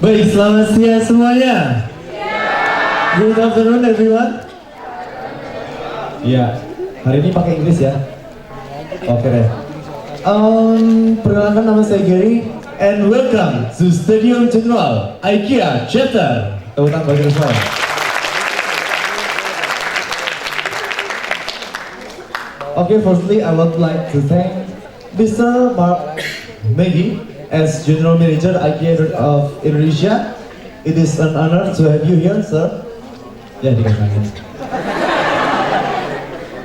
Baik, selamat siang semuanya. Good afternoon everyone. Ya, hari ini pakai Inggris ya. Oke deh. Perkenalkan, nama saya Gary and welcome to Studium Generale IKEA chapter. Tepuk tangan bagi semua. Okay, firstly I would like to thank Mr. Magee as General Manager IKEA of Indonesia. It is an honor to have you here, sir. Ya, dikatakan.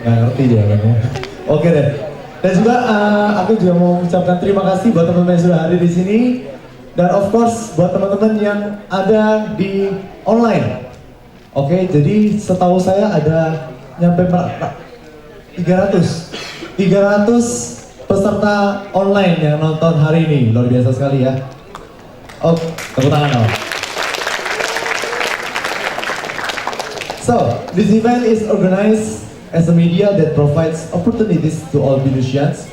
Nggak ngerti dia kan ya. Oke deh. Dan juga aku juga mau mengucapkan terima kasih buat teman-teman yang sudah hadir di sini. Dan of course buat teman-teman yang ada di online. Oke, jadi setahu saya ada nyampe 300 peserta online yang nonton hari ini. Luar biasa sekali ya. Oh, tepuk tangan dong. So, this event is organized as a media that provides opportunities to all Indonesians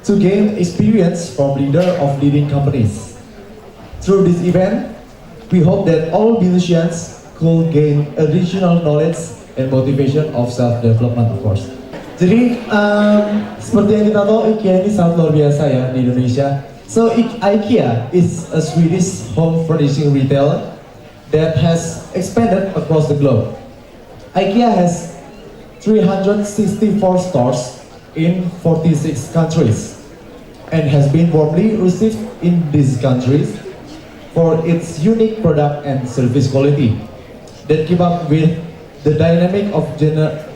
to gain experience from leaders of leading companies. Through this event, we hope that all Indonesians could gain additional knowledge and motivation of self-development, of course. Jadi, seperti yang kita tahu, IKEA ini sangat luar biasa ya di Indonesia. So, IKEA is a Swedish home furnishing retailer that has expanded across the globe. IKEA has 364 stores in 46 countries and has been warmly received in these countries for its unique product and service quality that keep up with the dynamic of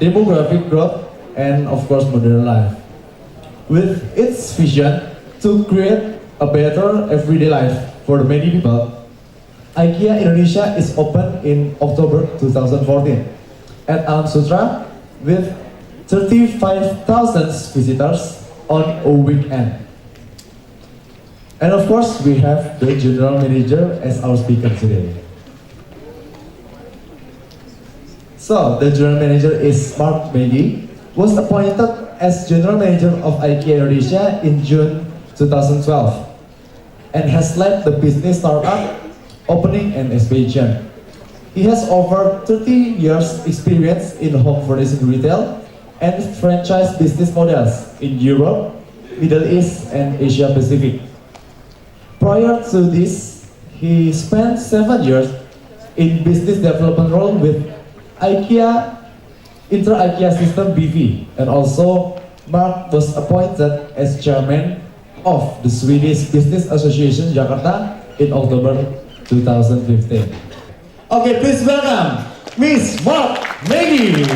demographic growth and of course modern life. With its vision to create a better everyday life for many people, IKEA Indonesia is opened in October 2014 at Alam Sutra with 35,000 visitors on a weekend. And of course we have the General Manager as our speaker today. So the General Manager is Magee, was appointed as General Manager of IKEA Indonesia in June 2012 and has led the business startup, opening and expansion. He has over 30 years experience in home furnishing retail and franchise business models in Europe, Middle East and Asia Pacific. Prior to this, he spent 7 years in business development role with IKEA Inter-IKEA System BV, and also Mark was appointed as chairman of the Swedish Business Association Jakarta in October 2015. Okay, please welcome Miss Mark Magee.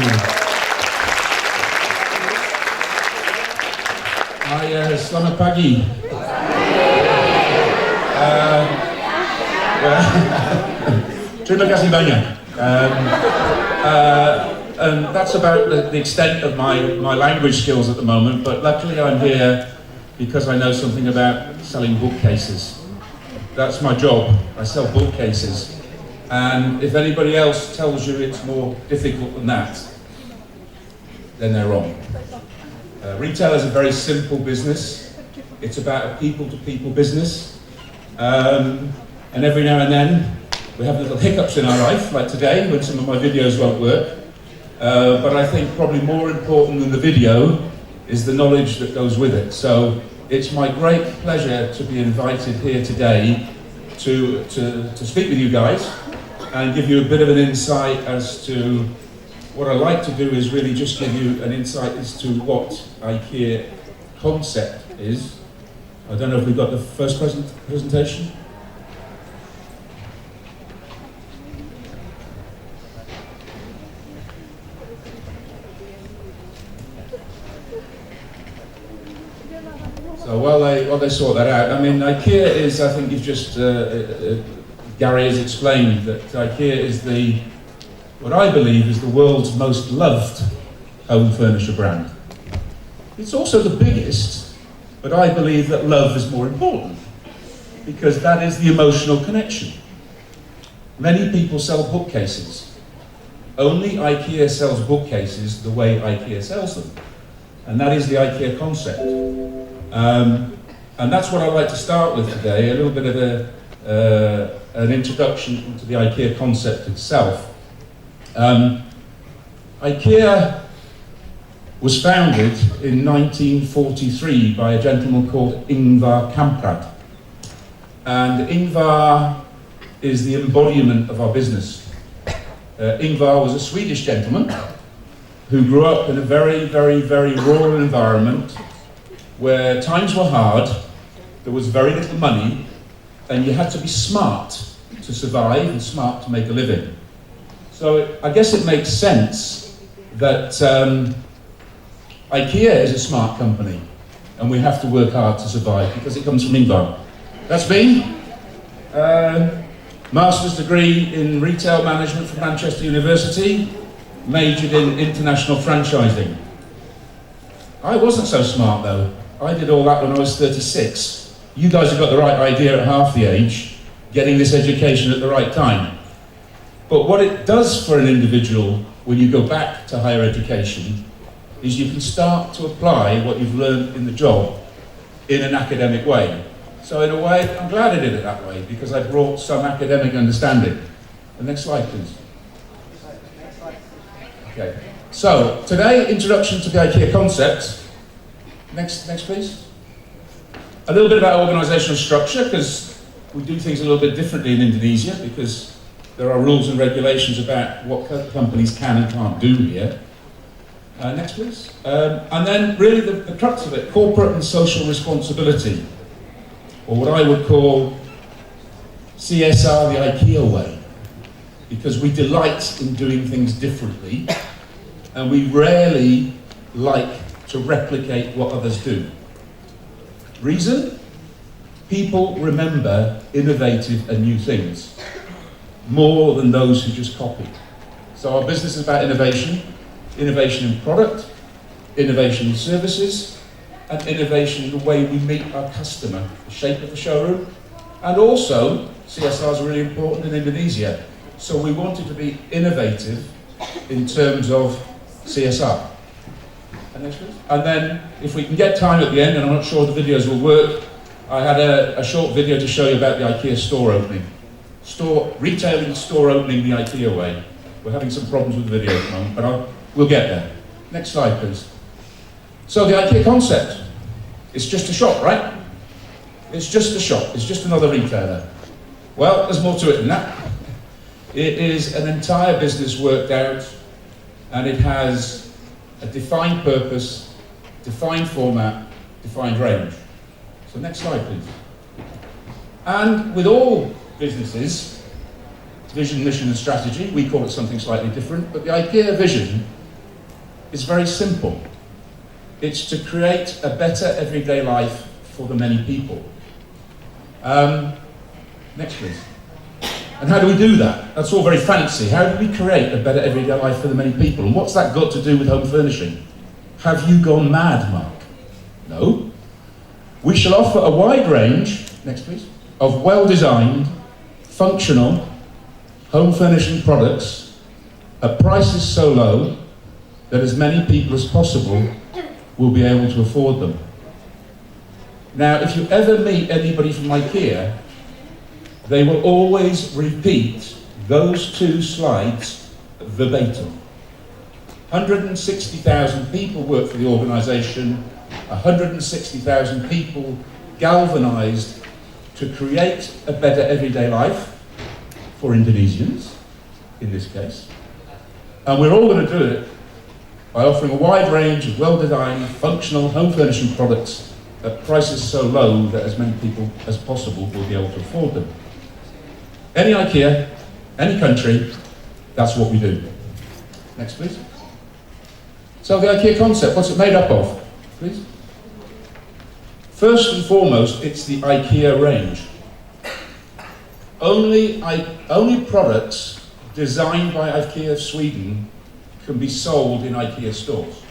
Selamat pagi. Terima kasih banyak. And that's about the extent of my language skills at the moment, but luckily I'm here because I know something about selling bookcases. That's my job. I sell bookcases. And if anybody else tells you it's more difficult than that, then they're wrong. Retail is a very simple business. It's about a people-to-people business. And every now and then we have little hiccups in our life, like today when some of my videos won't work. But I think probably more important than the video is the knowledge that goes with it. So it's my great pleasure to be invited here today to speak with you guys and give you a bit of an insight as to what I like to do is really just give you an insight as to what IKEA concept is. I don't know if we've got the first presentation. So while they sort that out, I mean, IKEA is, I think you've just, Gary has explained that IKEA is what I believe is the world's most loved home furniture brand. It's also the biggest, but I believe that love is more important because that is the emotional connection. Many people sell bookcases. Only IKEA sells bookcases the way IKEA sells them. And that is the IKEA concept. And that's what I'd like to start with today, a little bit of an introduction into the IKEA concept itself. IKEA was founded in 1943 by a gentleman called Ingvar Kamprad. And Ingvar is the embodiment of our business. Ingvar was a Swedish gentleman who grew up in a very, very, very rural environment where times were hard, there was very little money, and you had to be smart to survive and smart to make a living. So I guess it makes sense that IKEA is a smart company, and we have to work hard to survive because it comes from Ingvar. That's me. Master's degree in retail management from Manchester University, majored in international franchising. I wasn't so smart though. I did all that when I was 36. You guys have got the right idea at half the age, getting this education at the right time. But what it does for an individual when you go back to higher education is you can start to apply what you've learned in the job in an academic way. So in a way, I'm glad I did it that way because I brought some academic understanding. The next slide, please. Okay. So today, introduction to the IKEA concept. Next, please. A little bit about organisational structure because we do things a little bit differently in Indonesia because there are rules and regulations about what companies can and can't do here. Next, please. And then really the crux of it, corporate and social responsibility, or what I would call CSR the IKEA way, because we delight in doing things differently, and we rarely like to replicate what others do. Reason? People remember innovative and new things more than those who just copy. So our business is about innovation, innovation in product, innovation in services, and innovation in the way we meet our customer, the shape of the showroom, and also CSR is really important in Indonesia. So we wanted to be innovative in terms of CSR. And then, if we can get time at the end, and I'm not sure the videos will work, I had a short video to show you about the IKEA store opening. Retailing store opening the IKEA way. We're having some problems with the video at the moment, but we'll get there. Next slide, please. So the IKEA concept, it's just a shop, right? It's just a shop, it's just another retailer. Well, there's more to it than that. It is an entire business worked out, and it has a defined purpose, defined format, defined range. So next slide, please. And with all businesses, vision, mission, and strategy, we call it something slightly different, but the IKEA vision is very simple. It's to create a better everyday life for the many people. Next, please. And how do we do that? That's all very fancy. How do we create a better everyday life for the many people? And what's that got to do with home furnishing? Have you gone mad, Mark? No. We shall offer a wide range, next please, of well-designed, functional, home furnishing products at prices so low that as many people as possible will be able to afford them. Now, if you ever meet anybody from IKEA, they will always repeat those two slides verbatim. 160,000 people work for the organisation, 160,000 people galvanised to create a better everyday life for Indonesians, in this case. And we're all going to do it by offering a wide range of well-designed, functional home furnishing products at prices so low that as many people as possible will be able to afford them. Any IKEA, any country, that's what we do. Next, please. So the IKEA concept, what's it made up of? Please. First and foremost, it's the IKEA range. Only products designed by IKEA of Sweden can be sold in IKEA stores.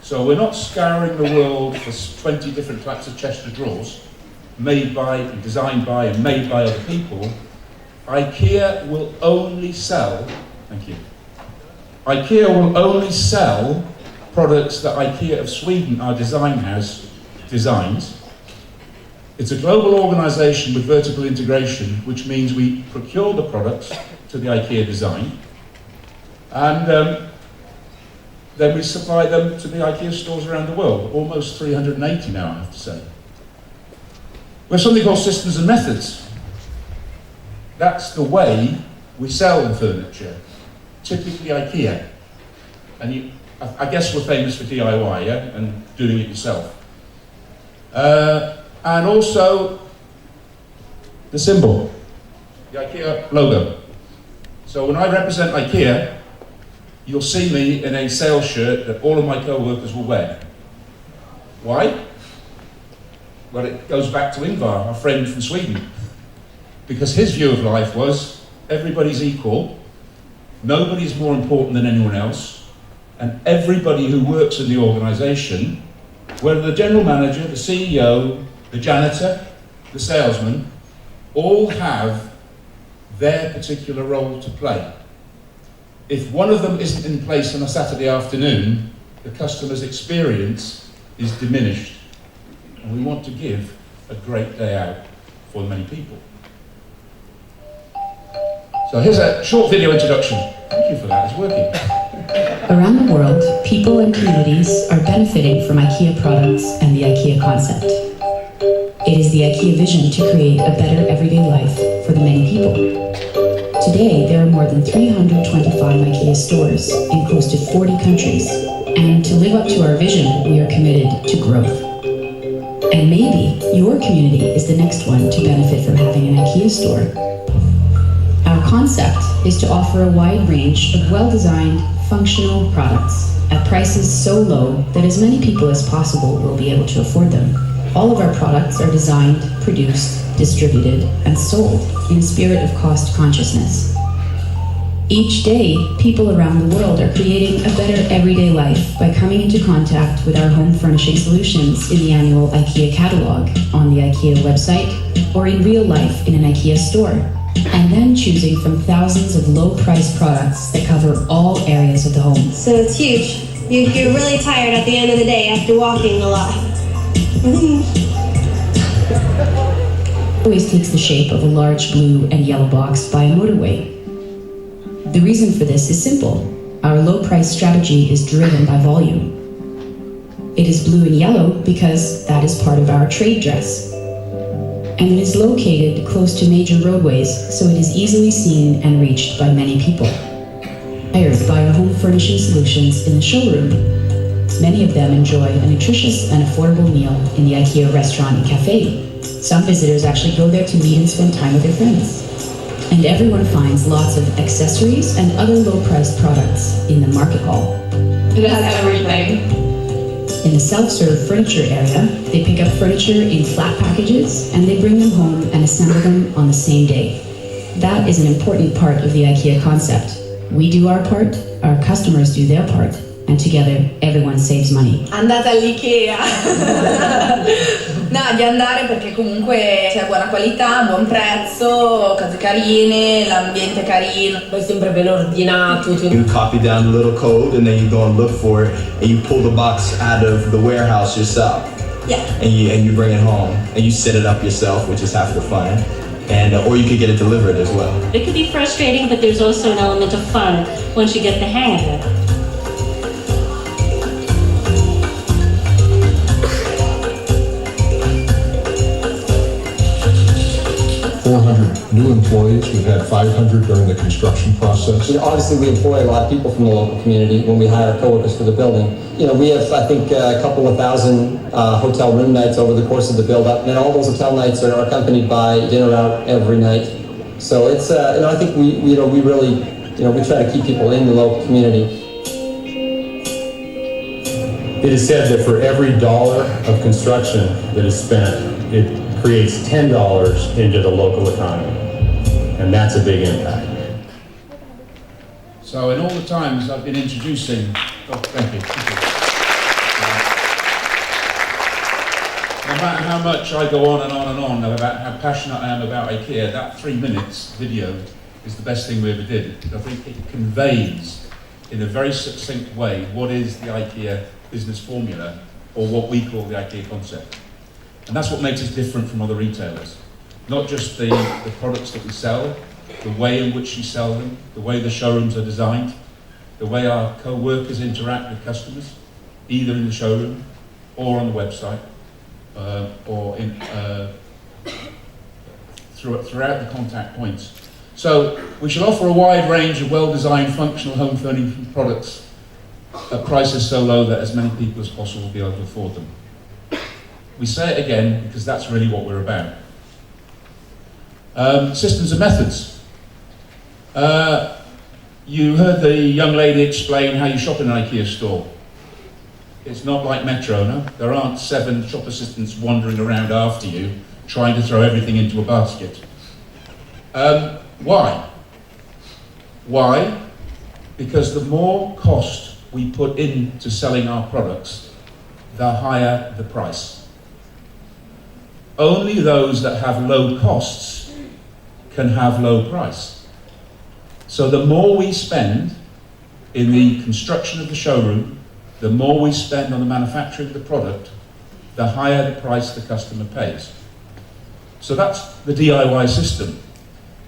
So we're not scouring the world for 20 different types of Chester drawers made by, and designed by, and made by other people. IKEA will only sell, thank you. IKEA will only sell products that IKEA of Sweden, our design house, designs. It's a global organisation with vertical integration, which means we procure the products to the IKEA design, and then we supply them to the IKEA stores around the world, almost 380 now, I have to say. We have something called systems and methods. That's the way we sell furniture, typically IKEA. And I guess we're famous for DIY, yeah, and doing it yourself. And also the symbol, the IKEA logo. So when I represent IKEA, you'll see me in a sales shirt that all of my co-workers will wear. Why? Well, it goes back to Ingvar, our friend from Sweden. Because his view of life was, everybody's equal, nobody's more important than anyone else, and everybody who works in the organisation, whether the general manager, the CEO, the janitor, the salesman, all have their particular role to play. If one of them isn't in place on a Saturday afternoon, the customer's experience is diminished. And we want to give a great day out for many people. So here's a short video introduction. Thank you for that, it's working. Around the world, people and communities are benefiting from IKEA products and the IKEA concept. It is the IKEA vision to create a better everyday life for the many people. Today, there are more than 325 IKEA stores in close to 40 countries, and to live up to our vision, we are committed to growth. And maybe your community is the next one to benefit from having an IKEA store. Our concept is to offer a wide range of well-designed, functional products at prices so low that as many people as possible will be able to afford them. All of our products are designed, produced, distributed, and sold in a spirit of cost consciousness. Each day, people around the world are creating a better everyday life by coming into contact with our home furnishing solutions in the annual IKEA catalog, on the IKEA website, or in real life in an IKEA store, and then choosing from thousands of low-priced products that cover all areas of the home. So it's huge. You're really tired at the end of the day after walking a lot. Always takes the shape of a large blue and yellow box by a motorway. The reason for this is simple. Our low price strategy is driven by volume. It is blue and yellow because that is part of our trade dress. And it is located close to major roadways, so it is easily seen and reached by many people. Hired by our home furnishing solutions in the showroom, many of them enjoy a nutritious and affordable meal in the IKEA restaurant and cafe. Some visitors actually go there to meet and spend time with their friends. And everyone finds lots of accessories and other low-priced products in the market hall. It has everything. In the self-serve furniture area, they pick up furniture in flat packages and they bring them home and assemble them on the same day. That is an important part of the IKEA concept. We do our part, our customers do their part, and together everyone saves money. Andate all'IKEA! No, di andare perché comunque c'è buona qualità, buon prezzo, cose carine, l'ambiente carino, poi sempre ben ordinato. You copy down the little code and then you go and look for it and you pull the box out of the warehouse yourself. Yeah. And you bring it home and you set it up yourself, which is half the fun. And or you could get it delivered as well. It could be frustrating, but there's also an element of fun once you get the hang of it. 400 new employees. We've had 500 during the construction process. Obviously, we employ a lot of people from the local community when we hire coworkers for the building. You know, we have, I think, a couple of thousand hotel room nights over the course of the build-up, and all those hotel nights are accompanied by dinner out every night. So it's, you know, I think we really, we try to keep people in the local community. It is said that for every dollar of construction that is spent, it creates $10 into the local economy, and that's a big impact. So in all the times I've been introducing, thank you. No matter how much I go on and on and on about how passionate I am about IKEA, that 3 minutes video is the best thing we ever did. I think it conveys in a very succinct way what is the IKEA business formula, or what we call the IKEA concept. And that's what makes us different from other retailers. Not just the products that we sell, the way in which we sell them, the way the showrooms are designed, the way our co-workers interact with customers, either in the showroom or on the website, or throughout the contact points. So we shall offer a wide range of well-designed functional home furnishing products at prices so low that as many people as possible will be able to afford them. We say it again because that's really what we're about. Systems and methods. You heard the young lady explain how you shop in an IKEA store. It's not like Metro, no? There aren't 7 shop assistants wandering around after you, trying to throw everything into a basket. Why? Why? Because the more cost we put into selling our products, the higher the price. Only those that have low costs can have low price. So the more we spend in the construction of the showroom, the more we spend on the manufacturing of the product, the higher the price the customer pays. So that's the DIY system.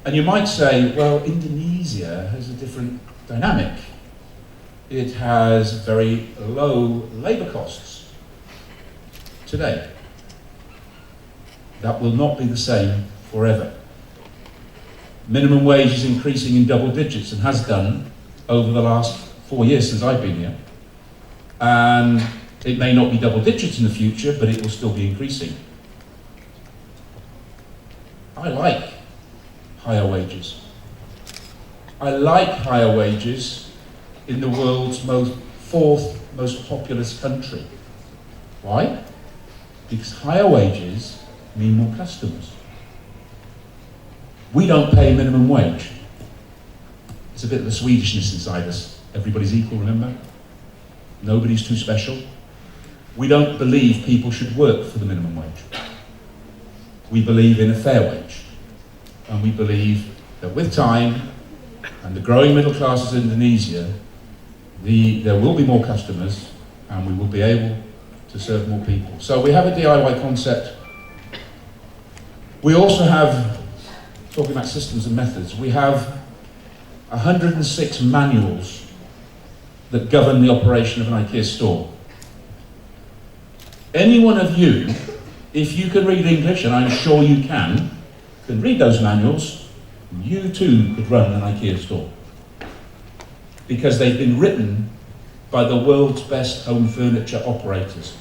And you might say, well, Indonesia has a different dynamic. It has very low labor costs today. That will not be the same forever. Minimum wage is increasing in double digits and has done over the last 4 years since I've been here. And it may not be double digits in the future, but it will still be increasing. I like higher wages. I like higher wages in the world's 4th most populous country. Why? Because higher wages mean more customers. We don't pay minimum wage. It's a bit of the Swedishness inside us. Everybody's equal, remember? Nobody's too special. We don't believe people should work for the minimum wage. We believe in a fair wage. And we believe that with time and the growing middle classes in Indonesia, there will be more customers and we will be able to serve more people. So we have a DIY concept. We also have, talking about systems and methods, we have 106 manuals that govern the operation of an IKEA store. Any one of you, if you can read English, and I'm sure you can read those manuals, you too could run an IKEA store. Because they've been written by the world's best home furniture operators.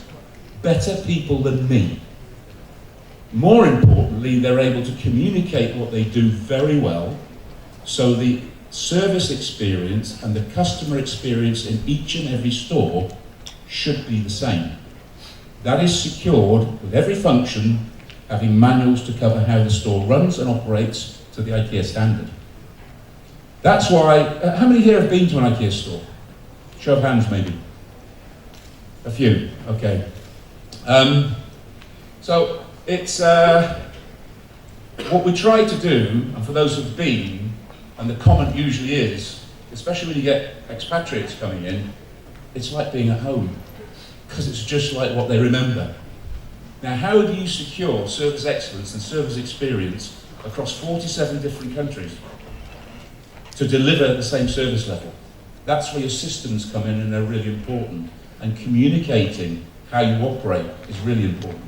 Better people than me. More importantly, they're able to communicate what they do very well, so the service experience and the customer experience in each and every store should be the same. That is secured with every function having manuals to cover how the store runs and operates to the IKEA standard. That's why, how many here have been to an IKEA store? Show of hands maybe. A few, okay. So it's what we try to do, and for those who've been, and the comment usually is, especially when you get expatriates coming in, it's like being at home, because it's just like what they remember. Now, how do you secure service excellence and service experience across 47 different countries to deliver the same service level? That's where your systems come in, and they're really important. And communicating how you operate is really important.